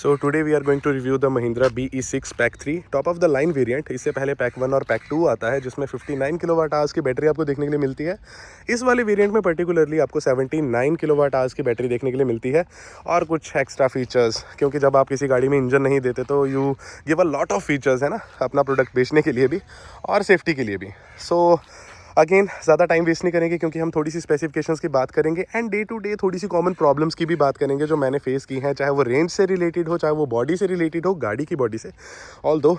So today we are going to review the Mahindra BE6 pack 3 top of the line variant. इससे पहले pack 1 और pack 2 आता है जिसमें 59 किलोवाट आवर्स की बैटरी आपको देखने के लिए मिलती है। इस वाले वेरिएंट में पर्टिकुलरली आपको 79 किलोवाट आवर्स की बैटरी देखने के लिए मिलती है और कुछ एक्स्ट्रा फीचर्स, क्योंकि जब आप किसी गाड़ी में इंजन नहीं देते तो you give a lot of features, है ना, अपना प्रोडक्ट बेचने के लिए भी और सेफ्टी के लिए भी। सो अगेन ज़्यादा टाइम वेस्ट नहीं करेंगे क्योंकि हम थोड़ी सी स्पेसिफिकेशंस की बात करेंगे एंड डे टू डे थोड़ी सी कॉमन प्रॉब्लम्स की भी बात करेंगे जो मैंने फेस की हैं, चाहे वो रेंज से रिलेटेड हो, चाहे वो बॉडी से रिलेटेड हो, गाड़ी की बॉडी से। ऑल दो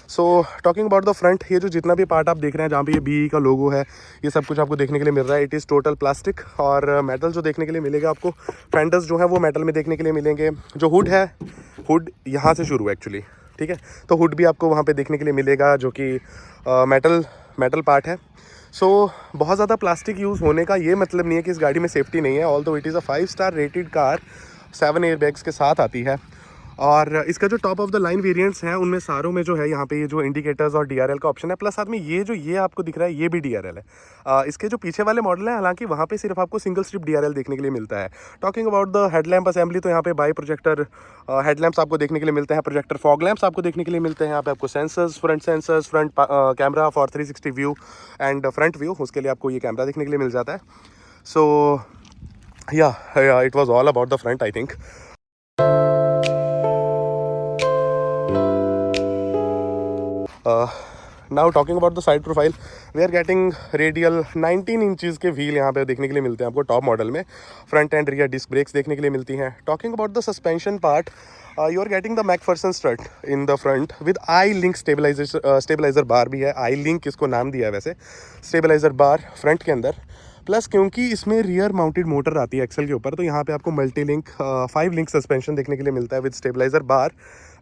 so talking about the front, ये जो जितना भी पार्ट आप देख रहे हैं जहाँ पे ये BE का लोगो है, ये सब कुछ आपको देखने के लिए मिल रहा है। इट इज़ टोटल प्लास्टिक और मेटल जो देखने के लिए मिलेगा आपको। फेंडर्स जो है वो मेटल में देखने के लिए मिलेंगे। जो हुड है, हुड यहाँ से शुरू है एक्चुअली, ठीक है, तो हुड भी आपको वहाँ पे देखने के लिए मिलेगा जो कि मेटल पार्ट है। सो बहुत ज़्यादा प्लास्टिक यूज़ होने का ये मतलब नहीं है कि इस गाड़ी में सेफ्टी नहीं है। Although it is a 5 star rated car, 7 airbags के साथ आती है। और इसका जो top of the line variants हैं उनमें सारों में जो है यहाँ पे ये जो इंडिकेटर्स और DRL का ऑप्शन है, प्लस साथ में ये आपको दिख रहा है ये भी DRL है। इसके जो पीछे वाले मॉडल हैं हालांकि वहाँ पे सिर्फ आपको सिंगल स्ट्रिप DRL देखने के लिए मिलता है। Talking about the headlamp assembly, तो यहाँ पे बाई प्रोजेक्टर हेडलैम्प्स आपको देखने के लिए मिलते हैं, प्रोजेक्टर फॉग लैम्प्स आपको देखने के लिए मिलते हैं। यहाँ पे आपको sensors, front camera for 360 view and front view, उसके लिए आपको ये कैमरा देखने के लिए मिल जाता है। सो या it was all about the front I think. Now talking about the side profile, we are getting radial 19 inches के व्हील यहाँ पे देखने के लिए मिलते हैं आपको टॉप मॉडल में। Front and rear disc brakes देखने के लिए मिलती हैं। Talking about the suspension part, you are getting the McPherson strut in the front with I link stabilizer bar भी है। आई लिंक इसको नाम दिया है वैसे, स्टेबलाइजर बार फ्रंट के अंदर। प्लस क्योंकि इसमें रियर माउंटेड मोटर आती है एक्सेल के ऊपर, तो यहाँ पे आपको मल्टी लिंक 5 लिंक सस्पेंशन देखने के लिए मिलता है विद स्टेबलाइजर बार।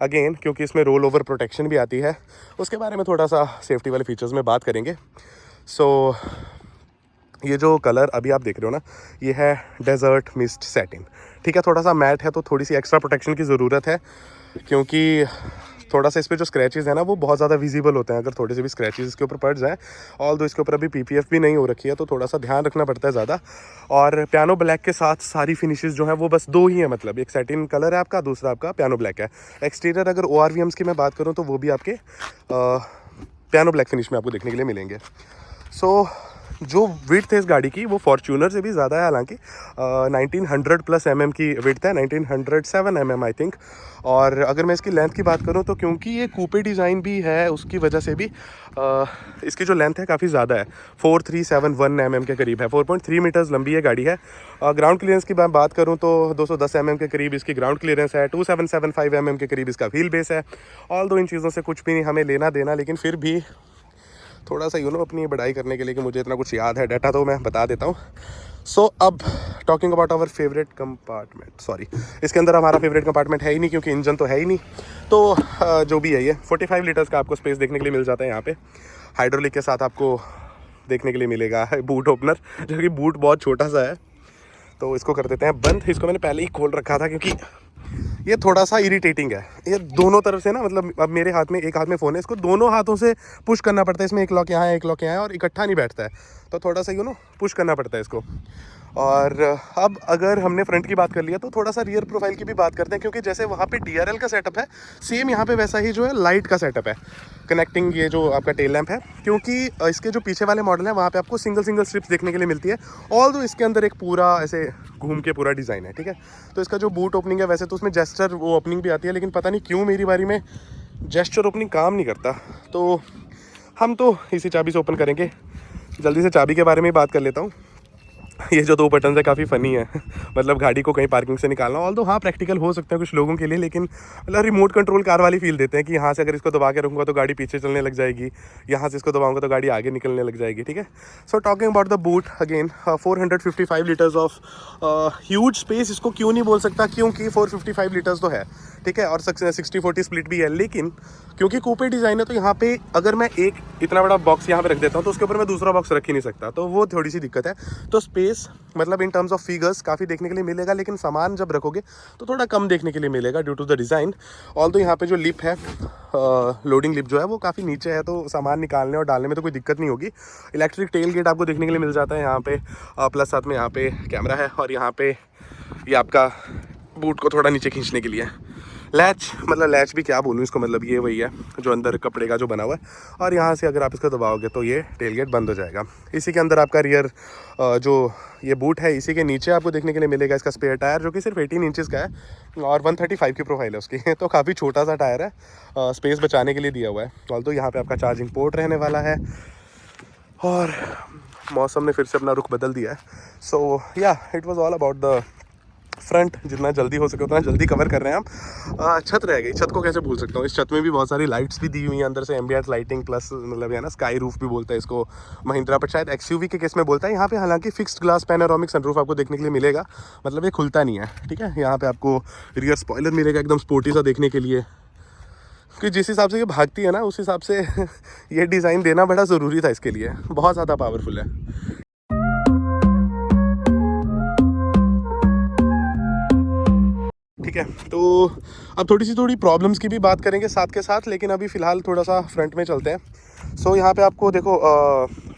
अगेन क्योंकि इसमें रोल ओवर प्रोटेक्शन भी आती है, उसके बारे में थोड़ा सा सेफ्टी वाले फीचर्स में बात करेंगे। सो ये जो कलर अभी आप देख रहे हो ना, ये है डेजर्ट मिस्ट सैटिन, ठीक है। थोड़ा सा मैट है तो थोड़ी सी एक्स्ट्रा प्रोटेक्शन की ज़रूरत है क्योंकि थोड़ा सा इस पे जो स्क्रैचेस हैं ना वो बहुत ज़्यादा विजिबल होते हैं अगर थोड़े से भी स्क्रैचेस इसके ऊपर पड़ जाएं। ऑल दो इसके ऊपर अभी PPF भी नहीं हो रखी है तो थोड़ा सा ध्यान रखना पड़ता है ज़्यादा। और पियानो ब्लैक के साथ सारी फिनिशेस जो हैं वो बस 2 ही हैं, मतलब एक सैटिन कलर है आपका, दूसरा आपका पियानो ब्लैक है। एक्सटीरियर अगर ORVMs की मैं बात करूँ तो वो भी आपके पियानो ब्लैक फिनिश में आपको देखने के लिए मिलेंगे। सो जो विड्थ है इस गाड़ी की वो फॉर्च्यूनर से भी ज़्यादा है, हालांकि 1900 प्लस mm की विड्थ है, 1907 mm आई थिंक। और अगर मैं इसकी लेंथ की बात करूं तो क्योंकि ये कूपे डिज़ाइन भी है उसकी वजह से भी इसकी जो लेंथ है काफ़ी ज़्यादा है, 4371 mm के करीब है, 4.3 मीटर्स लंबी ये गाड़ी है। ग्राउंड क्लियरेंस की मैं बात करूँ तो 210 mm के करीब इसकी ग्राउंड क्लियरेंस है, 2775 mm के करीब इसका व्हील बेस है। ऑल दो इन चीज़ों से कुछ भी नहीं हमें लेना देना, लेकिन फिर भी थोड़ा सा अपनी बढ़ाई करने के लिए कि मुझे इतना कुछ याद है डाटा, तो मैं बता देता हूँ। सो अब talking about our favourite compartment, sorry इसके अंदर हमारा फेवरेट कंपार्टमेंट है ही नहीं क्योंकि इंजन तो है ही नहीं, तो जो भी है ये 45 लीटर्स का आपको स्पेस देखने के लिए मिल जाता है। यहाँ पे हाइड्रोलिक के साथ आपको देखने के लिए मिलेगा बूट ओपनर, जो कि बूट बहुत छोटा सा है, तो इसको कर देते हैं बंद। इसको मैंने पहले ही खोल रखा था क्योंकि ये थोड़ा सा इरिटेटिंग है, ये दोनों तरफ से ना, मतलब अब मेरे हाथ में एक हाथ में फ़ोन है, इसको दोनों हाथों से पुश करना पड़ता है। इसमें एक लॉक यहाँ है, एक लॉक यहाँ है और इकट्ठा नहीं बैठता है, तो थोड़ा सा पुश करना पड़ता है इसको। और अब अगर हमने फ्रंट की बात कर लिया तो थोड़ा सा रियर प्रोफाइल की भी बात करते हैं, क्योंकि जैसे वहाँ पे DRL का सेटअप है सेम यहाँ पे वैसा ही जो है लाइट का सेटअप है कनेक्टिंग ये जो आपका टेल लैंप है, क्योंकि इसके जो पीछे वाले मॉडल हैं वहाँ पे आपको सिंगल स्ट्रिप्स देखने के लिए मिलती है। ऑल दो इसके अंदर एक पूरा ऐसे घूम के पूरा डिज़ाइन है, ठीक है। तो इसका जो बूट ओपनिंग है वैसे तो उसमें जेस्चर वो ओपनिंग भी आती है, लेकिन पता नहीं क्यों मेरी बारी में जेस्चर ओपनिंग काम नहीं करता, तो हम तो इसी चाबी से ओपन करेंगे। जल्दी से चाबी के बारे में बात कर लेता हूँ। ये जो 2 बटन है काफ़ी फ़नी है मतलब गाड़ी को कहीं पार्किंग से निकालना, ऑल दो हाँ प्रैक्टिकल हो सकते हैं कुछ लोगों के लिए, लेकिन मतलब रिमोट कंट्रोल कार वाली फील देते हैं कि यहाँ से अगर इसको दबा के रखूँगा तो गाड़ी पीछे चलने लग जाएगी, यहाँ से इसको दबाऊंगा तो गाड़ी आगे निकलने लग जाएगी, ठीक है। So talking about the boot again, 455 litres of huge space इसको क्यों नहीं बोल सकता, क्योंकि 455 लीटर्स तो है, ठीक है, और 60-40 स्प्लिट भी है, लेकिन क्योंकि कूपे डिज़ाइन है तो यहाँ पे अगर मैं एक इतना बड़ा बॉक्स यहाँ पे रख देता हूँ तो उसके ऊपर मैं दूसरा बॉक्स रख ही नहीं सकता, तो वो थोड़ी सी दिक्कत है। तो स्पेस स्पेस मतलब इन टर्म्स ऑफ फिगर्स काफ़ी देखने के लिए मिलेगा, लेकिन सामान जब रखोगे तो थोड़ा कम देखने के लिए मिलेगा due to the design. All तो यहाँ पे जो लिप है, लोडिंग लिप जो है वो काफ़ी नीचे है, तो सामान निकालने और डालने में तो कोई दिक्कत नहीं होगी। इलेक्ट्रिक टेल गेट आपको देखने के लिए मिल जाता है यहाँ पे, प्लस साथ में यहाँ पे कैमरा है, और यहाँ पे ये आपका बूट को थोड़ा नीचे खींचने के लिए लैच, मतलब लैच भी क्या बोलूँ इसको, मतलब ये वही है जो अंदर कपड़े का जो बना हुआ है, और यहाँ से अगर आप इसको दबाओगे तो ये टेल गेट बंद हो जाएगा। इसी के अंदर आपका रियर जो ये बूट है, इसी के नीचे आपको देखने के लिए मिलेगा इसका स्पेयर टायर, जो कि सिर्फ 18 इंचज़ का है और 135 की प्रोफाइल है उसकी तो काफ़ी छोटा सा टायर है, स्पेस बचाने के लिए दिया हुआ है। ऑल्दो यहाँ पे आपका चार्जिंग पोर्ट रहने वाला है, और मौसम ने फिर से अपना रुख बदल दिया है। सो या it was all about the front. जितना जल्दी हो सके उतना जल्दी कवर कर रहे हैं हम। छत रह गई, छत को कैसे भूल सकता हूँ। इस छत में भी बहुत सारी लाइट्स भी दी हुई हैं अंदर से, एम्बिएंट लाइटिंग प्लस मतलब है ना स्काई रूफ भी बोलता है इसको महिंद्रा, पर शायद एक्सयूवी के केस में बोलता है। यहाँ पे हालांकि फिक्स्ड ग्लास पैनोरामिक सनरूफ आपको देखने के लिए मिलेगा, मतलब ये खुलता नहीं है, ठीक है। यहाँ पे आपको रियर स्पॉइलर मिलेगा एकदम स्पोर्टी सा देखने के लिए, कि जिस हिसाब से ये भागती है ना उस हिसाब से ये डिज़ाइन देना बड़ा ज़रूरी था इसके लिए, बहुत ज़्यादा पावरफुल है। ठीक है, तो अब थोड़ी प्रॉब्लम्स की भी बात करेंगे साथ के साथ, लेकिन अभी फ़िलहाल थोड़ा सा फ्रंट में चलते हैं। सो यहाँ पे आपको देखो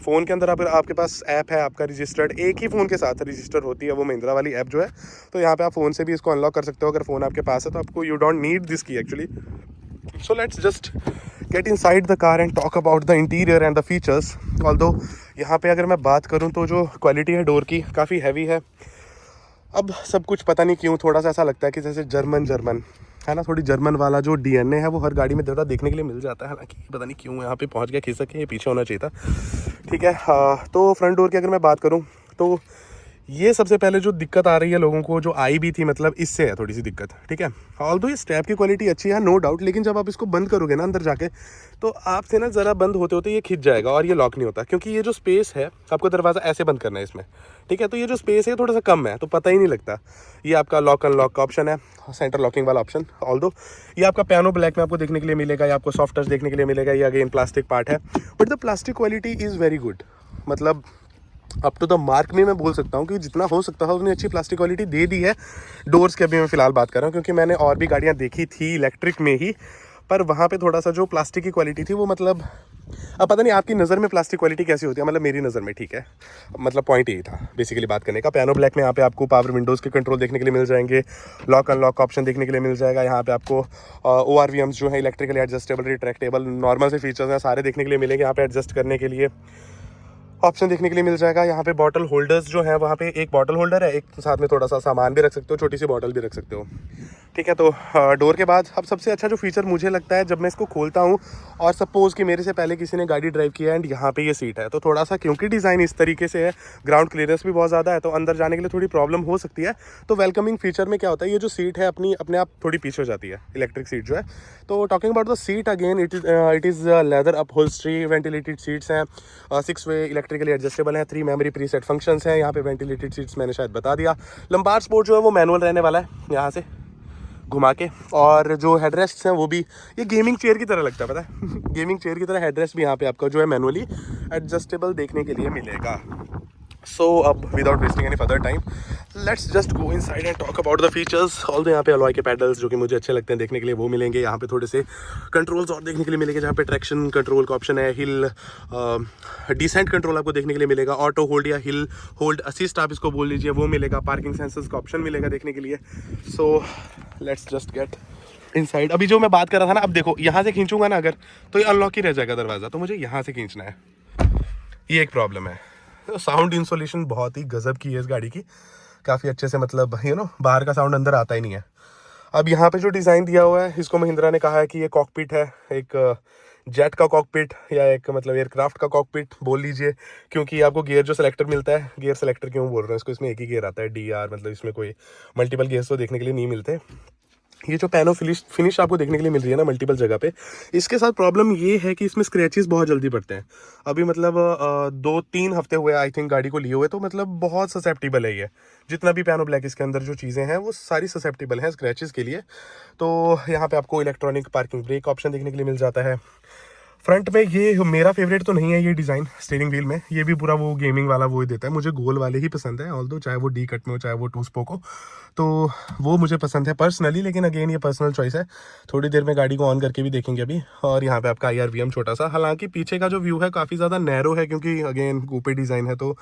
फ़ोन के अंदर अगर आपके पास ऐप है आपका रजिस्टर्ड, एक ही फ़ोन के साथ रजिस्टर होती है वो महिंद्रा वाली ऐप जो है, तो यहाँ पे आप फ़ोन से भी इसको अनलॉक कर सकते हो अगर फ़ोन आपके पास है, तो आपको यू डोंट नीड दिस की actually. So let's just get inside the car and talk about the interior and the features. Although यहाँ पे अगर मैं बात करूँ तो जो क्वालिटी है डोर की काफ़ी हैवी है। अब सब कुछ पता नहीं क्यों थोड़ा सा ऐसा लगता है कि जैसे जर्मन है ना, थोड़ी जर्मन वाला जो डीएनए है वो हर गाड़ी में थोड़ा देखने के लिए मिल जाता है। हालांकि पता नहीं क्यों यहाँ पे पहुँच गया खिसक के, ये पीछे होना चाहिए था, ठीक है। तो फ्रंट डोर की अगर मैं बात करूँ तो ये सबसे पहले जो दिक्कत आ रही है लोगों को, जो आई भी थी, मतलब इससे है थोड़ी सी दिक्कत, ठीक है। ऑल्दो ये स्ट्रैप की क्वालिटी अच्छी है नो डाउट, लेकिन जब आप इसको बंद करोगे ना अंदर जाके, तो आपसे ना ज़रा बंद होते होते ये खिंच जाएगा और ये लॉक नहीं होता, क्योंकि ये जो स्पेस है आपको दरवाज़ा ऐसे बंद करना है इसमें, ठीक है। तो ये जो स्पेस है थोड़ा सा कम है, तो पता ही नहीं लगता। ये आपका लॉक अनलॉक का ऑप्शन है, सेंटर लॉकिंग वाला ऑप्शन। ऑल्दो ये आपका पियानो ब्लैक में आपको देखने के लिए मिलेगा, या आपको सॉफ्ट टच देखने के लिए मिलेगा, ये अगेन प्लास्टिक पार्ट है, but the plastic quality is very good, मतलब अप टू द मार्क में मैं बोल सकता हूँ कि जितना हो सकता है उतनी अच्छी प्लास्टिक क्वालिटी दे दी है। डोर्स की अभी मैं फ़िलहाल बात कर रहा हूँ, क्योंकि मैंने और भी गाड़ियाँ देखी थी इलेक्ट्रिक में ही, पर वहाँ पे थोड़ा सा जो प्लास्टिक की क्वालिटी थी वो मतलब, अब पता नहीं आपकी नज़र में प्लास्टिक क्वालिटी कैसी होती है, मतलब मेरी नज़र में ठीक है, मतलब पॉइंट यही था बेसिकली बात करने का। पियानो ब्लैक में यहाँ पे आपको पावर विंडोज़ के कंट्रोल देखने के लिए मिल जाएंगे, लॉक अनलॉक का ऑप्शन देखने के लिए मिल जाएगा। यहाँ पे आपको ORVMs जो है इलेक्ट्रिकली एडजस्टेबल रिट्रैक्टेबल नॉर्मल से फीचर्स हैं सारे देखने के लिए मिलेंगे। यहाँ पे एडजस्ट करने के लिए ऑप्शन देखने के लिए मिल जाएगा। यहाँ पे बॉटल होल्डर्स जो है, वहाँ पे एक बॉटल होल्डर है, एक साथ में थोड़ा सा सामान भी रख सकते हो, छोटी सी बॉटल भी रख सकते हो, ठीक है। तो डोर के बाद अब सबसे अच्छा जो फीचर मुझे लगता है जब मैं इसको खोलता हूँ, और सपोज़ कि मेरे से पहले किसी ने गाड़ी ड्राइव किया एंड यहाँ पे ये सीट है, तो थोड़ा सा क्योंकि डिज़ाइन इस तरीके से है, ग्राउंड क्लियरेंस भी बहुत ज़्यादा है, तो अंदर जाने के लिए थोड़ी प्रॉब्लम हो सकती है। तो वेलकमिंग फीचर में क्या होता है, ये जो सीट है अपने आप थोड़ी पीछे हो जाती है, इलेक्ट्रिक सीट जो है। तो talking about the seat again, it is leather upholstery, ventilated seats हैं, 6 वे इलेक्ट्रिकली एडजस्टेबल है, 3 मेमोरी प्रीसेट फंक्शंस हैं। यहाँ पे वेंटिलेटेड सीट्स मैंने शायद बता दिया। लंबार स्पोर्ट जो है वो मैनुअल रहने वाला है यहाँ से घुमा के, और जो हेडरेस्ट हैं वो भी ये गेमिंग चेयर की तरह लगता है, पता है गेमिंग चेयर की तरह हेडरेस्ट भी यहाँ पे आपका जो है मैनुअली एडजस्टेबल देखने के लिए मिलेगा। सो अब without wasting any further time, let's just go inside and talk about the features. Although यहाँ पे अलॉय के पैडल्स जो कि मुझे अच्छे लगते हैं देखने के लिए वो मिलेंगे। यहाँ पे थोड़े से कंट्रोल्स और देखने के लिए मिलेंगे, जहाँ पे ट्रैक्शन कंट्रोल का ऑप्शन है, हिल डिसेंट कंट्रोल आपको देखने के लिए मिलेगा, ऑटो होल्ड या हिल होल्ड असिस्ट आप इसको बोल लीजिए वो मिलेगा, पार्किंग सेंसर्स का ऑप्शन मिलेगा देखने के लिए। So let's just get inside. अभी जो मैं बात कर रहा था ना, अब देखो यहाँ से खींचूंगा ना अगर, तो ये अनलॉक ही रह जाएगा दरवाज़ा, तो मुझे यहाँ से खींचना है, ये एक प्रॉब्लम है। साउंड इंसोलेशन बहुत ही गजब की है इस गाड़ी की, काफ़ी अच्छे से, मतलब बाहर का साउंड अंदर आता ही नहीं है। अब यहाँ पे जो डिज़ाइन दिया हुआ है, इसको महिंद्रा ने कहा है कि ये कॉकपिट है, एक जेट का कॉकपिट या एक मतलब एयरक्राफ्ट का कॉकपिट बोल लीजिए, क्योंकि आपको गियर जो सेलेक्टर मिलता है, गियर सेलेक्टर क्यों बोल रहे हैं इसको, इसमें एक ही गियर आता है DR, मतलब इसमें कोई मल्टीपल गियर्स तो देखने के लिए नहीं मिलते। ये जो पैनो फिनिश आपको देखने के लिए मिल रही है ना मल्टीपल जगह पे, इसके साथ प्रॉब्लम ये है कि इसमें स्क्रैचेस बहुत जल्दी पड़ते हैं। अभी मतलब 2-3 हफ्ते हुए आई थिंक गाड़ी को लिए हुए, तो मतलब बहुत ससेप्टिबल है ये, जितना भी पियानो ब्लैक इसके अंदर जो चीज़ें हैं वो सारी ससेप्टिबल हैं स्क्रैचेस के लिए। तो यहाँ पे आपको इलेक्ट्रॉनिक पार्किंग ब्रेक ऑप्शन देखने के लिए मिल जाता है। फ्रंट में ये मेरा फेवरेट तो नहीं है ये डिज़ाइन स्टीयरिंग व्हील में, ये भी पूरा वो गेमिंग वाला वो ही देता है, मुझे गोल वाले ही पसंद है, ऑल्दो चाहे वो डी कट में हो चाहे वो टू स्पोक हो, तो वो मुझे पसंद है पर्सनली, लेकिन अगेन ये पर्सनल चॉइस है। थोड़ी देर में गाड़ी को ऑन करके भी देखेंगे अभी। और यहाँ पे आपका IRVM छोटा सा, हालांकि पीछे का जो व्यू है काफ़ी ज़्यादा नैरो है क्योंकि अगेन कूपे डिज़ाइन है तो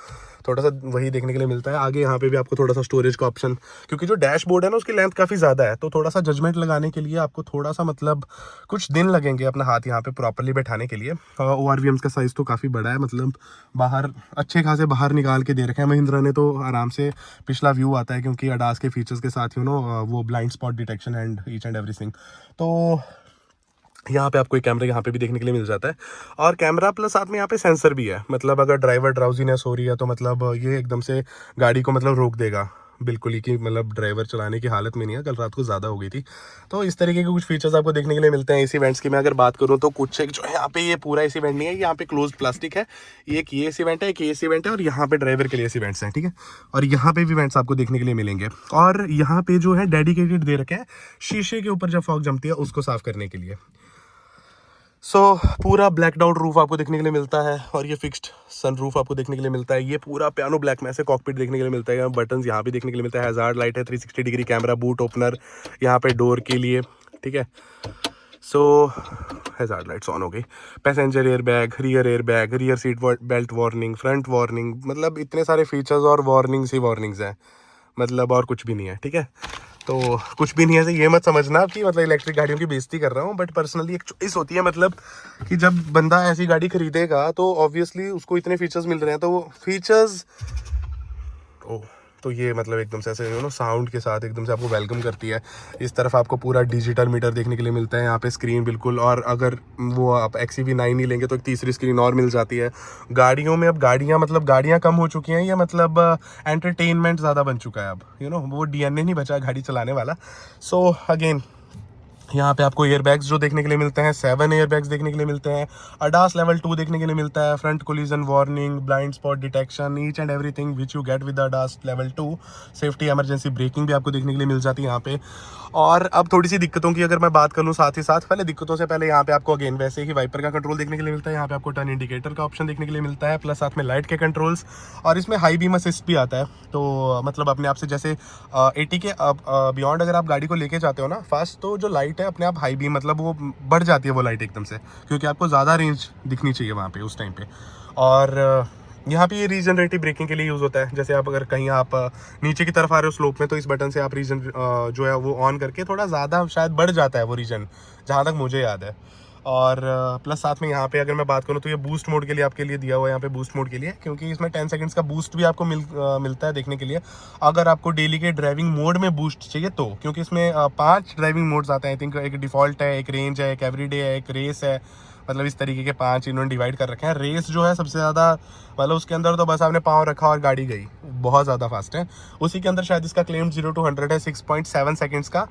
थोड़ा सा वही देखने के लिए मिलता है। आगे यहाँ पे भी आपको थोड़ा सा स्टोरेज का ऑप्शन, क्योंकि जो डैशबोर्ड है ना उसकी लेंथ काफ़ी ज़्यादा है, तो थोड़ा सा जजमेंट लगाने के लिए आपको थोड़ा सा मतलब कुछ दिन लगेंगे अपना हाथ यहाँ पे प्रॉपरली बैठाने के लिए। ORVMs का साइज़ तो काफ़ी बड़ा है, मतलब बाहर अच्छे खासे बाहर निकाल के दे रखे हैं महिंद्रा ने, तो आराम से पिछला व्यू आता है क्योंकि अडास के फीचर्स के साथ वो blind spot detection and each and everything. तो यहाँ पे आपको एक कैमरा यहाँ पे भी देखने के लिए मिल जाता है, और कैमरा प्लस साथ में यहाँ पे सेंसर भी है, मतलब अगर ड्राइवर ड्राउजीनेस हो रही है तो मतलब ये एकदम से गाड़ी को मतलब रोक देगा बिल्कुल ही, कि मतलब ड्राइवर चलाने की हालत में नहीं है, कल रात को ज़्यादा हो गई थी। तो इस तरीके के कुछ फीचर्स आपको देखने के लिए मिलते हैं। AC वेंट्स की मैं अगर बात करूँ तो कुछ एक जो है यहाँ पे, ये पूरा AC वेंट नहीं है, यहाँ पे क्लोज प्लास्टिक है, एक ये AC वेंट है, एक AC वेंट है, और यहाँ पे ड्राइवर के लिए AC वेंट्स हैं, ठीक है। और यहाँ पे भी वेंट्स आपको देखने के लिए मिलेंगे, और यहाँ पे जो है डेडिकेटेड दे रखे हैं शीशे के ऊपर जब फॉग जमती है उसको साफ करने के लिए। पूरा ब्लैकड आउट रूफ आपको देखने के लिए मिलता है, और ये फिक्स्ड सन रूफ आपको देखने के लिए मिलता है। ये पूरा पियानो ब्लैक में ऐसे कॉकपिट देखने के लिए मिलता है, बटन्स यहाँ भी देखने के लिए मिलता है, हैजार्ड लाइट है, 360 डिग्री कैमरा, बूट ओपनर यहाँ पे डोर के लिए, ठीक है। हैजार्ड लाइट्स ऑन हो गई, passenger air bag, rear seat belt warning, front warning, मतलब इतने सारे फीचर्स और वार्निंग्स ही वार्निंग्स हैं, मतलब और कुछ भी नहीं है, ठीक है। तो कुछ भी नहीं है, ये मत समझना कि मतलब इलेक्ट्रिक गाड़ियों की बेइज्जती कर रहा हूँ, बट पर्सनली एक चॉइस होती है, मतलब कि जब बंदा ऐसी गाड़ी खरीदेगा तो ऑब्वियसली उसको इतने फीचर्स मिल रहे हैं, तो वो फीचर्स तो ये मतलब एकदम से ऐसे साउंड के साथ एकदम से आपको वेलकम करती है। इस तरफ आपको पूरा डिजिटल मीटर देखने के लिए मिलता है, यहाँ पे स्क्रीन बिल्कुल, और अगर वो आप XEV9 ही लेंगे तो एक तीसरी स्क्रीन और मिल जाती है। गाड़ियों में अब गाड़ियाँ कम हो चुकी हैं, या मतलब एंटरटेनमेंट ज़्यादा बन चुका है अब, वो DNA नहीं बचा गाड़ी चलाने वाला। अगेन यहाँ पे आपको एयरबैग्स जो देखने के लिए मिलते हैं, 7 एयरबैग्स देखने के लिए मिलते हैं, ADAS लेवल 2 देखने के लिए मिलता है, front collision warning, blind spot detection, each and everything which you get with ADAS level 2, safety emergency breaking भी आपको देखने के लिए मिल जाती है यहाँ पे। और अब थोड़ी सी दिक्कतों की अगर मैं बात कर लूँ साथ ही साथ, पहले दिक्कतों से पहले यहाँ पे आपको अगेन वैसे ही वाइपर का कंट्रोल देखने के लिए मिलता है, यहाँ पे आपको टर्न इंडिकेटर का ऑप्शन देखने के लिए मिलता है, प्लस साथ में लाइट के कंट्रोल्स, और इसमें हाई बीम असिस्ट भी आता है। तो मतलब अपने आप से जैसे 80 के बियॉन्ड अगर आप गाड़ी को लेके जाते हो ना फास्ट, तो जो लाइट है अपने आप हाई बीम, मतलब वो बढ़ जाती है वो लाइट एकदम से, क्योंकि आपको ज़्यादा रेंज दिखनी चाहिए वहाँ पे उस टाइम पे। और यहाँ पे ये रीजनरेटिव ब्रेकिंग के लिए यूज़ होता है, जैसे आप अगर कहीं आप नीचे की तरफ आ रहे हो स्लोप में, तो इस बटन से आप रीजन जो है वो ऑन करके थोड़ा ज़्यादा शायद बढ़ जाता है वो रीजन, जहाँ तक मुझे याद है। और प्लस साथ में यहाँ पे अगर मैं बात करूँ तो ये बूस्ट मोड के लिए आपके लिए दिया हुआ है, यहाँ पे बूस्ट मोड के लिए, क्योंकि इसमें 10 सेकंड्स का बूस्ट भी आपको मिलता है देखने के लिए, अगर आपको डेली के ड्राइविंग मोड में बूस्ट चाहिए तो, क्योंकि इसमें 5 ड्राइविंग मोड्स आते हैं, आई थिंक एक डिफ़ॉल्ट है, एक रेंज है, एक एवरीडे है, एक रेस है, मतलब इस तरीके के 5 इन्होंने डिवाइड कर रखे हैं। रेस जो है सबसे ज़्यादा, मतलब उसके अंदर तो बस आपने पाँव रखा और गाड़ी गई, बहुत ज़्यादा फास्ट है। उसी के अंदर शायद इसका क्लेम 0 to 100 है 6.7 सेकेंड्स का।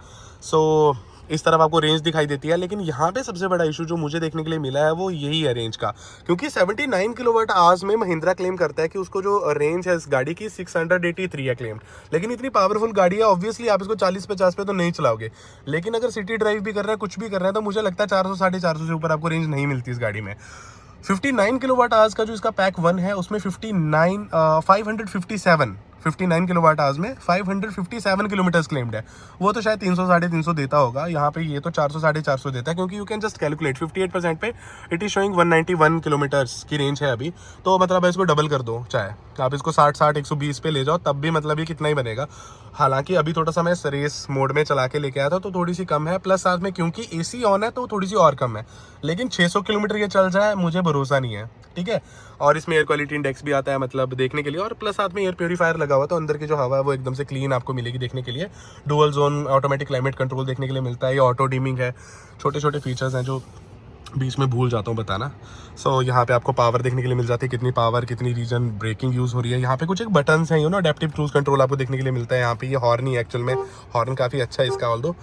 इस तरफ आपको रेंज दिखाई देती है, लेकिन यहाँ पे सबसे बड़ा इशू जो मुझे देखने के लिए मिला है वो यही है रेंज का, क्योंकि 79 किलोवाट आवर्स में महिंद्रा क्लेम करता है कि उसको जो रेंज है इस गाड़ी की 683 है क्लेम, लेकिन इतनी पावरफुल गाड़ी है, ऑब्वियसली आप इसको 40-50 पे तो नहीं चलाओगे, लेकिन अगर सिटी ड्राइव भी कर रहे हैं, कुछ भी कर रहे हैं, तो मुझे लगता है 400-450 से ऊपर आपको रेंज नहीं मिलती इस गाड़ी में। 59 किलोवाट आवर्स का जो इसका पैक 1 है उसमें 59 किलोवाट आवर्स में 557 किलोमीटर्स क्लेम्ड है, वो तो शायद 300-350 देता होगा, यहाँ पे ये तो 400-450 देता है, क्योंकि यू कैन जस्ट कैलकुलेट 58% पे इट इज शोइंग 191 किलोमीटर्स की रेंज है अभी, तो मतलब इसको डबल कर दो, चाहे आप इसको 60-120 पे ले जाओ तब भी मतलब ये कितना ही बनेगा। हालांकि अभी थोड़ा सा मैं रेस मोड में चला के लेके आया था तो थोड़ी सी कम है, प्लस साथ में क्योंकि AC ऑन है तो थोड़ी सी और कम है, लेकिन 600 किलोमीटर ये चल जाए मुझे भरोसा नहीं है, ठीक है। और इसमें एयर क्वालिटी इंडेक्स भी आता है मतलब देखने के लिए, और प्लस साथ में एयर प्योरीफायर लगा हुआ, तो अंदर की जो हवा है वो एकदम से क्लीन आपको मिलेगी देखने के लिए। Dual zone automatic climate control देखने के लिए मिलता है, ये ऑटो डिमिंग है, छोटे छोटे फीचर्स हैं जो बीच में भूल जाता हूँ बताना। यहाँ पे आपको पावर देखने के लिए मिल जाती है, कितनी पावर कितनी रीजन ब्रेकिंग यूज़ हो रही है। यहाँ पे कुछ एक बटन्स हैं अडेप्टिव क्रूज कंट्रोल आपको देखने के लिए मिलता है। यहाँ पे ये हॉर्न ही एक्चुअल में, हॉर्न काफ़ी अच्छा है इसका, ऑल्दो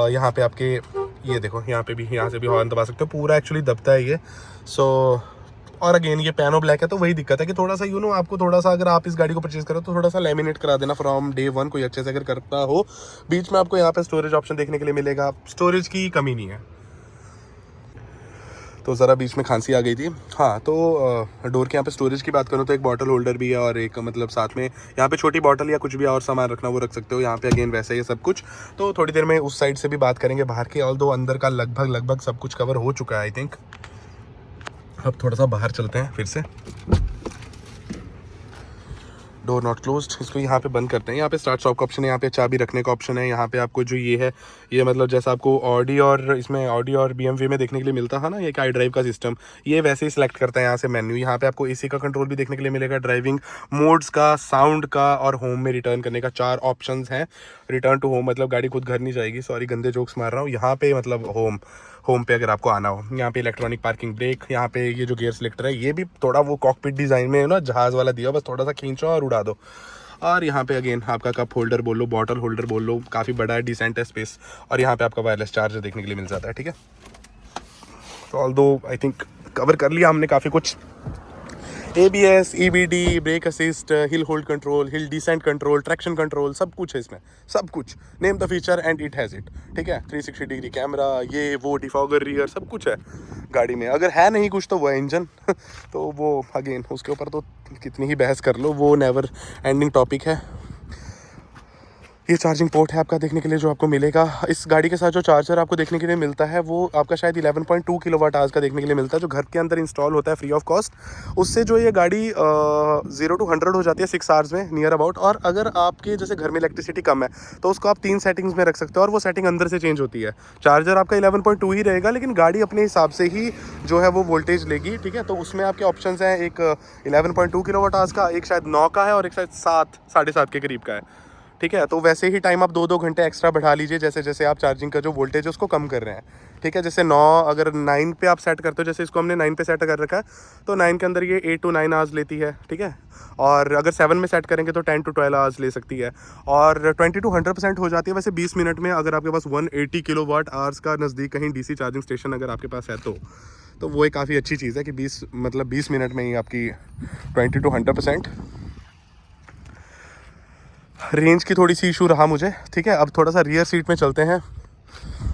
यहाँ पे आपके ये देखो यहाँ पे भी, यहाँ से भी हॉर्न दबा सकते हो, पूरा एक्चुअली दबता है ये। और अगेन ये पियानो ब्लैक है, तो वही दिक्कत है कि थोड़ा सा आपको थोड़ा सा, अगर आप इस गाड़ी को परचेज करो तो थोड़ा सा लेमिनेट करा देना फ्रॉम डे 1, कोई अच्छे से अगर करता हो। बीच में आपको यहाँ पे स्टोरेज ऑप्शन देखने के लिए मिलेगा, स्टोरेज की कमी नहीं है। तो ज़रा बीच में खांसी आ गई थी। हाँ, तो डोर के यहाँ पे स्टोरेज की बात करूँ तो एक बॉटल होल्डर भी है और एक मतलब साथ में यहाँ पे छोटी बॉटल या कुछ भी और सामान रखना वो रख सकते हो। यहाँ पे अगेन वैसे ही सब कुछ। तो थोड़ी देर में उस साइड से भी बात करेंगे बाहर की, ऑल दो अंदर का लगभग सब कुछ कवर हो चुका है आई थिंक। अब थोड़ा सा बाहर चलते हैं फिर से। डोर नॉट क्लोज्ड, इसको यहाँ पे बंद करते हैं। यहाँ पे स्टार्ट स्टॉप का ऑप्शन है, यहाँ पे चाबी रखने का ऑप्शन है। यहाँ पे आपको जो ये है, ये मतलब जैसा आपको ऑडी और BMW में देखने के लिए मिलता है ना, ये आई ड्राइव का सिस्टम, ये वैसे ही सिलेक्ट करता है यहाँ से मेन्यू। यहाँ पे आपको AC का कंट्रोल भी देखने के लिए मिलेगा, ड्राइविंग मोड्स का, साउंड का और होम में रिटर्न करने का 4 ऑप्शन हैं। रिटर्न टू होम मतलब गाड़ी खुद घर नहीं जाएगी, सॉरी गंदे जोक्स मार रहा हूँ। यहाँ पे मतलब होम पे अगर आपको आना हो, यहाँ पे इलेक्ट्रॉनिक पार्किंग ब्रेक, यहाँ पे ये जो गियर सिलेक्टर है ये भी थोड़ा वो कॉकपिट डिज़ाइन में है ना, जहाज़ वाला दिया, बस थोड़ा सा खींचो और उड़ा दो। और यहाँ पे अगेन आपका कप होल्डर बोल लो, बॉटल होल्डर बोल लो, काफ़ी बड़ा है, डिसेंट है स्पेस। और यहाँ पे आपका वायरलेस चार्जर देखने के लिए मिल जाता है, ठीक है। तो ऑल दो आई थिंक कवर कर लिया हमने काफ़ी कुछ। ABS, EBD, brake assist, hill hold control, hill descent control, traction control, सब कुछ है इसमें, सब कुछ। Name the feature and it has it, ठीक है। 360 डिग्री कैमरा, ये वो डिफॉगर रियर, सब कुछ है गाड़ी में। अगर है नहीं कुछ तो वो है इंजन तो वो अगेन उसके ऊपर तो कितनी ही बहस कर लो, वो नेवर एंडिंग टॉपिक है। ये चार्जिंग पोर्ट है आपका देखने के लिए जो आपको मिलेगा। इस गाड़ी के साथ जो चार्जर आपको देखने के लिए मिलता है वो आपका शायद 11.2 किलोवाट आवर्स का देखने के लिए मिलता है, जो घर के अंदर इंस्टॉल होता है फ्री ऑफ कॉस्ट। उससे जो ये गाड़ी 0 to 100 हो जाती है 6 आवर्स में नियर अबाउट। और अगर आपके जैसे घर में इलेक्ट्रिसिटी कम है तो उसको आप 3 सेटिंग्स में रख सकते हो और वो सेटिंग अंदर से चेंज होती है। चार्जर आपका 11.2 ही रहेगा, लेकिन गाड़ी अपने हिसाब से ही जो है वो वोल्टेज लेगी, ठीक है। तो उसमें आपके ऑप्शन हैं, एक 11.2 किलोवाट आवर्स का, एक शायद 9 का है और एक शायद 7, 7.5 के करीब का है, ठीक है। तो वैसे ही टाइम आप 2-2 घंटे एक्स्ट्रा बढ़ा लीजिए जैसे जैसे आप चार्जिंग का जो वोल्टेज है उसको कम कर रहे हैं, ठीक है। जैसे 9 अगर 9 पे आप सेट करते हो, जैसे इसको हमने 9 पे सेट कर रखा है, तो 9 के अंदर ये 8 to 9 आवर्स लेती है, ठीक है। और अगर 7 में सेट करेंगे तो 10 to 12 आवर्स ले सकती है और 20 to 100% हो जाती है वैसे 20 मिनट में। अगर आपके पास 180 किलोवाट आवर्स का नज़दीक कहीं DC चार्जिंग स्टेशन अगर आपके पास है तो वो एक काफ़ी अच्छी चीज़ है कि 20 मिनट में ही आपकी 20 to 100%। रेंज की थोड़ी सी इशू रहा मुझे, ठीक है। अब थोड़ा सा रियर सीट में चलते हैं।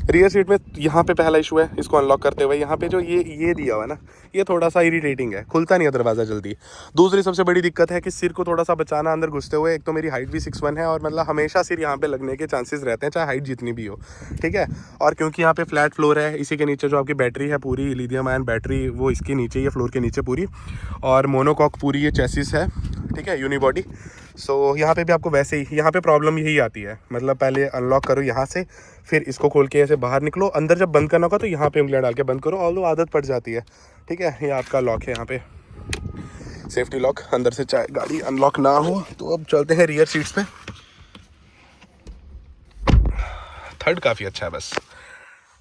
रियर सीट में यहाँ पे पहला इशू है इसको अनलॉक करते हुए, यहाँ पे जो ये दिया हुआ है ना, ये थोड़ा सा इरिटेटिंग है, खुलता नहीं है दरवाज़ा जल्दी। दूसरी सबसे बड़ी दिक्कत है कि सिर को थोड़ा सा बचाना अंदर घुसते हुए। एक तो मेरी हाइट भी 6'1" है और मतलब हमेशा सिर यहाँ पे लगने के चांसेस रहते हैं, चाहे हाइट जितनी भी हो, ठीक है। और क्योंकि यहाँ पे फ्लैट फ्लोर है, इसी के नीचे जो आपकी बैटरी है पूरी लिथियम आयन बैटरी, वो इसके नीचे ही है, फ्लोर के नीचे पूरी। और मोनोकॉक पूरी ये चेसिस है, ठीक है, यूनिबॉडी। सो यहाँ पे भी आपको वैसे ही यहाँ पे प्रॉब्लम यही आती है, मतलब पहले अनलॉक करो यहाँ से, फिर इसको खोल के ऐसे बाहर निकलो, अंदर जब बंद करना होगा तो यहाँ पे उंगलियाँ डाल के बंद करो, ऑल्दो आदत पड़ जाती है, ठीक है। ये आपका लॉक है, यहाँ पे सेफ्टी लॉक, अंदर से चाहे गाड़ी अनलॉक ना हो। तो अब चलते हैं रियर सीट्स पे। थर्ड काफ़ी अच्छा है बस।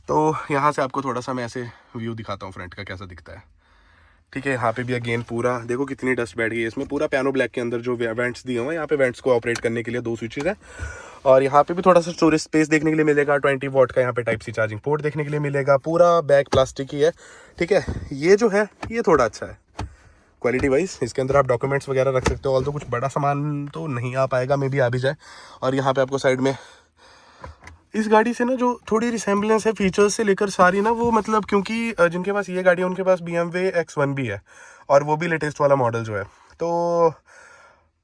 तो यहाँ से आपको थोड़ा सा मैं ऐसे व्यू दिखाता हूँ फ्रंट का कैसा दिखता है, ठीक है। यहाँ पे भी अगेन पूरा देखो कितनी डस्ट बैठ गई है इसमें, पूरा पियानो ब्लैक के अंदर जो वेंट्स दिए हुए हैं, यहाँ पे वेंट्स को ऑपरेट करने के लिए 2 स्विचेस हैं। और यहाँ पे भी थोड़ा सा स्टोरेज स्पेस देखने के लिए मिलेगा। 20 वॉट का यहाँ पे टाइप सी चार्जिंग पोर्ट देखने के लिए मिलेगा। पूरा बैक प्लास्टिक ही है, ठीक है। ये जो है ये थोड़ा अच्छा है क्वालिटी वाइज, इसके अंदर आप डॉक्यूमेंट्स वगैरह रख सकते हो, ऑल तो कुछ बड़ा सामान तो नहीं आ पाएगा, मे भी आ भी जाए। और यहाँ पे आपको साइड में इस गाड़ी से ना जो थोड़ी रिसेम्बलेंस है फीचर्स से लेकर सारी ना, वो मतलब क्योंकि जिनके पास ये गाड़ी है उनके पास BMW X1 भी है और वो भी लेटेस्ट वाला मॉडल जो है, तो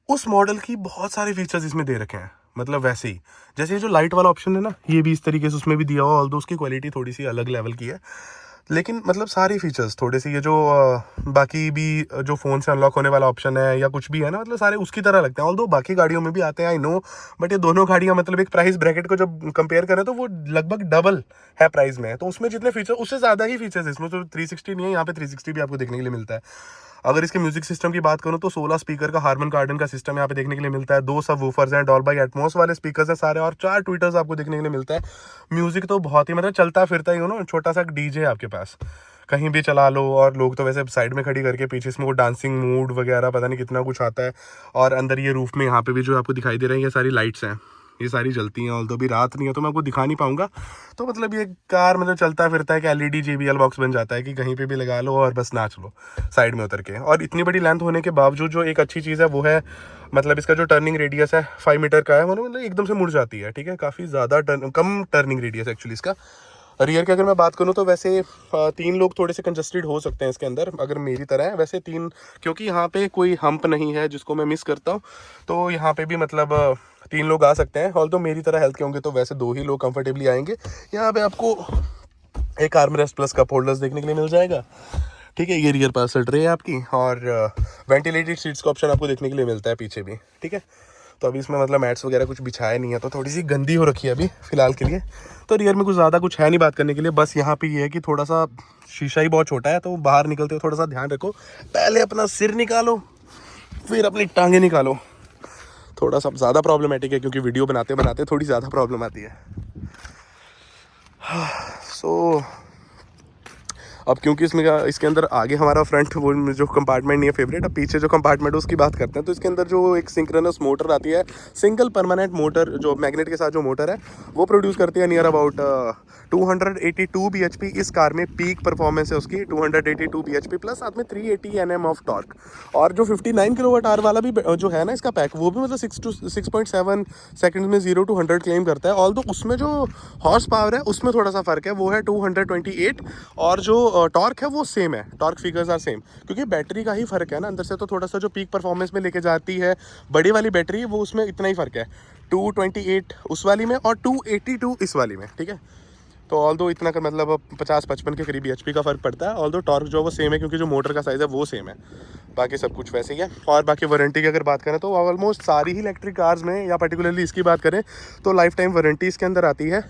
उस मॉडल की बहुत सारे फीचर्स इसमें दे रखे हैं। मतलब वैसे ही जैसे ये जो लाइट वाला ऑप्शन है ना, ये भी इस तरीके से उसमें भी दिया हुआ, ऑल्दो उसकी क्वालिटी थोड़ी सी अलग लेवल की है, लेकिन मतलब सारे फीचर्स थोड़े से ये जो बाकी भी जो फ़ोन से अनलॉक होने वाला ऑप्शन है या कुछ भी है ना, मतलब सारे उसकी तरह लगते हैं। ऑल्दो बाकी गाड़ियों में भी आते हैं, आई नो, बट ये दोनों गाड़ियाँ मतलब एक प्राइस ब्रैकेट को जब कंपेयर करें तो वो लगभग डबल है प्राइस में। तो उसमें जितने फीचर उससे ज़्यादा ही फीचर्स इसमें, तो 360 नहीं है, यहाँ पे 360 भी आपको देखने के लिए मिलता है। अगर इसके म्यूजिक सिस्टम की बात करूँ तो 16 स्पीकर का हार्मन कार्डन का सिस्टम यहाँ पे देखने के लिए मिलता है। 2 सब वूफर्स हैं, डॉल्बी एटमॉस वाले स्पीकर्स हैं सारे, और 4 ट्विटर्स आपको देखने के लिए मिलता है। म्यूजिक तो बहुत ही मतलब चलता फिरता ही हो ना, छोटा सा डीजे है आपके पास, कहीं भी चला लो। और लोग तो वैसे साइड में खड़ी करके पीछे इसमें वो डांसिंग मूड वगैरह पता नहीं कितना कुछ आता है। और अंदर ये रूफ में यहाँ पे भी जो आपको दिखाई दे रहे हैं ये सारी लाइट्स हैं, ये सारी जलती हैं। ऑल्दो भी रात नहीं है तो मैं आपको दिखा नहीं पाऊंगा। तो मतलब ये कार मतलब चलता फिरता है कि LED JBL बॉक्स बन जाता है कि कहीं पे भी लगा लो और बस नाच लो साइड में उतर के। और इतनी बड़ी लेंथ होने के बावजूद जो एक अच्छी चीज़ है वो है मतलब इसका जो टर्निंग रेडियस है 5 मीटर का है, मतलब एकदम से मुड़ जाती है, ठीक है। काफ़ी ज़्यादा कम टर्निंग रेडियस एक्चुअली इसका। रियर की अगर मैं बात करूँ तो वैसे 3 लोग थोड़े से कंजस्टेड हो सकते हैं इसके अंदर, अगर मेरी तरह है। वैसे 3, क्योंकि यहाँ पे कोई हम्प नहीं है जिसको मैं मिस करता हूँ, तो यहाँ पे भी मतलब 3 लोग आ सकते हैं। ऑल तो मेरी तरह हेल्थ के होंगे तो वैसे 2 ही लोग कंफर्टेबली आएंगे। यहाँ पे आपको एक arm rest plus cup holders देखने के लिए मिल जाएगा, ठीक है। ये रियर पार्सल ट्रे है आपकी, और वेंटिलेटेड सीट्स का ऑप्शन आपको देखने के लिए मिलता है पीछे भी, ठीक है। तो अभी इसमें मतलब मैट्स वगैरह कुछ बिछाया नहीं है, तो थोड़ी सी गंदी हो रखी है अभी फ़िलहाल के लिए। तो रियर में कुछ ज़्यादा कुछ है नहीं बात करने के लिए, बस यहाँ पे ये है कि थोड़ा सा शीशा ही बहुत छोटा है, तो बाहर निकलते हुए थोड़ा सा ध्यान रखो। पहले अपना सिर निकालो, फिर अपनी टांगें निकालो। थोड़ा सा ज़्यादा प्रॉब्लमेटिक है क्योंकि वीडियो बनाते बनाते थोड़ी ज़्यादा प्रॉब्लम आती है। सो अब क्योंकि इसके अंदर आगे हमारा फ्रंट वो जो कंपार्टमेंट नहीं है फेवरेट, अब पीछे जो कंपार्टमेंट है उसकी बात करते हैं। तो इसके अंदर जो एक सिंक्रोनस मोटर आती है, सिंगल परमानेंट मोटर, जो मैग्नेट के साथ जो मोटर है वो प्रोड्यूस करती है नियर अबाउट 282 bhp। इस कार में पीक परफॉर्मेंस है उसकी 282 bhp प्लस साथ में 380 Nm ऑफ टॉर्क। और जो 59 kWh वाला भी जो है ना इसका पैक, वो भी मतलब 6.7 सेकंड में 0 to 100 क्लेम करता है। ऑल तो उसमें जो हॉर्स पावर है उसमें थोड़ा सा फ़र्क है, वो है 228, और जो टॉर्क है वो सेम है, टॉर्क फिगर्स आर सेम, क्योंकि बैटरी का ही फ़र्क है ना अंदर से। तो थोड़ा सा जो पीक परफॉर्मेंस में लेके जाती है बड़ी वाली बैटरी, वो उसमें इतना ही फ़र्क है, 228 उस वाली में और 282 इस वाली में, ठीक है। तो ऑल दो इतना का मतलब 50-55 के करीब HP का फ़र्क पड़ता है। ऑल दो टॉर्क जो वो सेम है, क्योंकि जो मोटर का साइज़ है वो सेम है, बाकी सब कुछ वैसे ही है। और बाकी वारंटी की अगर बात करें तो ऑलमोस्ट सारी ही इलेक्ट्रिक कार्स में, या पर्टिकुलरली इसकी बात करें तो लाइफ टाइम वारंटी इसके अंदर आती है।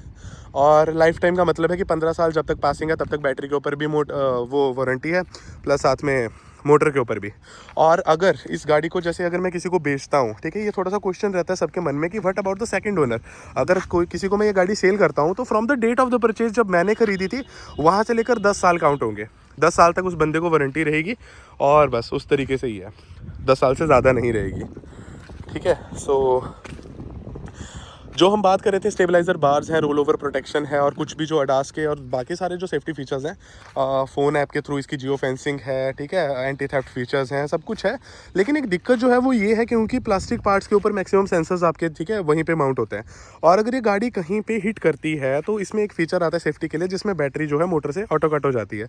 और लाइफ टाइम का मतलब है कि 15 साल जब तक पासिंग है तब तक बैटरी के ऊपर भी वो वारंटी है, प्लस साथ में मोटर के ऊपर भी। और अगर इस गाड़ी को जैसे अगर मैं किसी को बेचता हूँ, ठीक है, ये थोड़ा सा क्वेश्चन रहता है सबके मन में कि what about the second owner. अगर कोई किसी को मैं ये गाड़ी सेल करता हूँ तो from the date of the purchase, जब मैंने खरीदी थी वहाँ से लेकर 10 साल काउंट होंगे। 10 साल तक उस बंदे को वारंटी रहेगी, और बस उस तरीके से ही है, 10 साल से ज़्यादा नहीं रहेगी, ठीक है। सो जो हम बात कर रहे थे, स्टेबलाइजर बार्स हैं, रोल ओवर प्रोटेक्शन है, और कुछ भी जो अडास के और बाकी सारे जो सेफ्टी फीचर्स हैं, फ़ोन ऐप के थ्रू इसकी जियो फेंसिंग है, ठीक है, एंटी थेफ्ट फीचर्स हैं, सब कुछ है। लेकिन एक दिक्कत जो है वो ये है कि उनकी प्लास्टिक पार्ट्स के ऊपर मैक्सिमम सेंसर्स आपके, ठीक है, वहीं पे माउंट होते हैं। और अगर ये गाड़ी कहीं पे हिट करती है तो इसमें एक फीचर आता है सेफ्टी के लिए, जिसमें बैटरी जो है मोटर से ऑटो कट हो जाती है।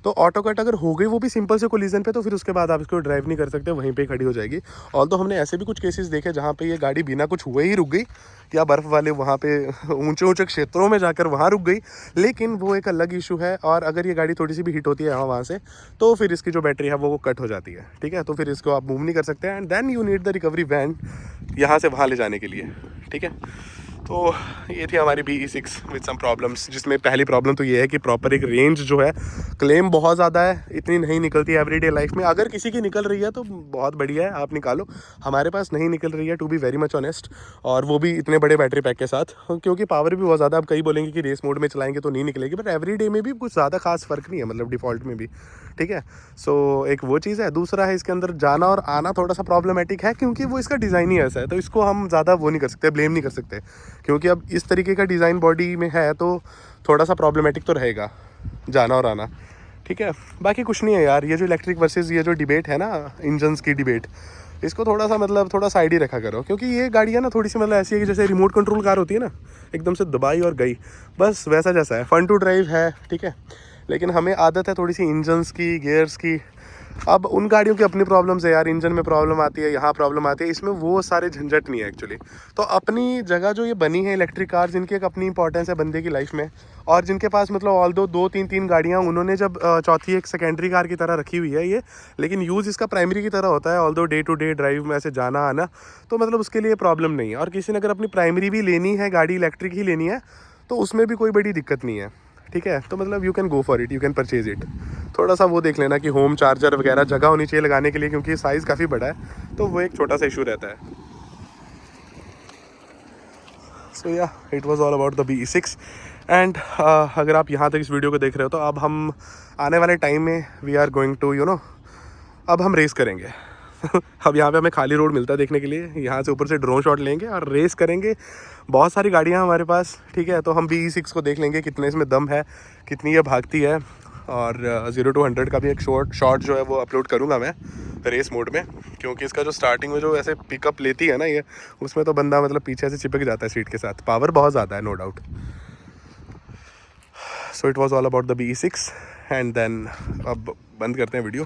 तो ऑटो कट अगर हो गई, वो भी सिंपल से कोलिजन पे, तो फिर उसके बाद आप इसको ड्राइव नहीं कर सकते, वहीं पर खड़ी हो जाएगी। और तो हमने ऐसे भी कुछ केसेस देखे जहाँ पर ये गाड़ी बिना कुछ हुए ही रुक गई, या बर्फ़ वाले वहाँ पे ऊंचे ऊंचे क्षेत्रों में जाकर वहाँ रुक गई। लेकिन वो एक अलग इशू है। और अगर ये गाड़ी थोड़ी सी भी हिट होती है यहाँ वहाँ से, तो फिर इसकी जो बैटरी है वो कट हो जाती है, ठीक है। तो फिर इसको आप मूव नहीं कर सकते, and then you need the recovery van यहाँ से वहाँ ले जाने के लिए, ठीक है। तो ये थी हमारी BE6 विद सम प्रॉब्लम्स, जिसमें पहली प्रॉब्लम तो ये है कि प्रॉपर एक रेंज जो है, क्लेम बहुत ज़्यादा है, इतनी नहीं निकलती एवरीडे लाइफ में। अगर किसी की निकल रही है तो बहुत बढ़िया है, आप निकालो। हमारे पास नहीं निकल रही है, to be very much honest, और वो भी इतने बड़े बैटरी पैक के साथ, क्योंकि पावर भी बहुत ज़्यादा। अब कई बोलेंगे कि रेस मोड में चलाएंगे तो नहीं निकलेगी, बट एवरीडे में भी कुछ ज़्यादा खास फ़र्क नहीं है, मतलब डिफ़ॉल्ट में भी, ठीक है। सो एक वो चीज़ है। दूसरा है, इसके अंदर जाना और आना थोड़ा सा प्रॉब्लमेटिक है, क्योंकि वो इसका डिज़ाइन ही ऐसा है, तो इसको हम ज़्यादा वो नहीं कर सकते, ब्लेम नहीं कर सकते, क्योंकि अब इस तरीके का डिज़ाइन बॉडी में है तो थोड़ा सा प्रॉब्लमेटिक तो रहेगा जाना और आना, ठीक है। बाकी कुछ नहीं है यार, ये जो इलेक्ट्रिक वर्सेस ये जो डिबेट है ना, इंजन्स की डिबेट, इसको थोड़ा सा मतलब थोड़ा साइड ही रखा करो, क्योंकि ये गाड़ियाँ ना थोड़ी सी मतलब ऐसी है कि जैसे रिमोट कंट्रोल कार होती है ना, एकदम से दबाई और गई, बस वैसा जैसा है। फन टू ड्राइव है, ठीक है, लेकिन हमें आदत है थोड़ी सी इंजन्स की, गियर्स की। अब उन गाड़ियों की अपनी प्रॉब्लम्स है यार, इंजन में प्रॉब्लम आती है, यहाँ प्रॉब्लम आती है, इसमें वो सारे झंझट नहीं है एक्चुअली। तो अपनी जगह जो ये बनी है इलेक्ट्रिक कार, जिनकी एक अपनी इंपॉर्टेंस है बंदे की लाइफ में, और जिनके पास मतलब ऑल दो तीन गाड़ियाँ उन्होंने जब चौथी एक सेकेंडरी कार की तरह रखी हुई है ये, लेकिन यूज़ इसका प्राइमरी की तरह होता है, ऑल दो डे टू डे ड्राइव में ऐसे जाना आना, तो मतलब उसके लिए प्रॉब्लम नहीं है। और किसी ने अगर अपनी प्राइमरी भी लेनी है, गाड़ी इलेक्ट्रिक ही लेनी है, तो उसमें भी कोई बड़ी दिक्कत नहीं है, ठीक है। तो मतलब you can go for it, you can purchase it. थोड़ा सा वो देख लेना कि होम चार्जर वगैरह जगह होनी चाहिए लगाने के लिए, क्योंकि साइज़ काफ़ी बड़ा है, तो वो एक छोटा सा इशू रहता है। सो या it was all about the BE6। And अगर आप यहाँ तक इस वीडियो को देख रहे हो, तो अब हम आने वाले टाइम में वी आर गोइंग टू अब हम रेस करेंगे। अब यहाँ पे हमें खाली रोड मिलता है देखने के लिए, यहाँ से ऊपर से ड्रोन शॉट लेंगे और रेस करेंगे। बहुत सारी गाड़ियाँ हमारे पास, ठीक है, तो हम BE6 को देख लेंगे कितने इसमें दम है, कितनी ये भागती है। और 0 to 100 का भी एक शॉट जो है वो अपलोड करूँगा मैं रेस मोड में, क्योंकि इसका जो स्टार्टिंग में जो ऐसे पिकअप लेती है ना ये, उसमें तो बंदा मतलब पीछे से चिपक जाता है सीट के साथ। पावर बहुत ज़्यादा है, no doubt. So it was all about the BE6 and then अब बंद करते हैं वीडियो।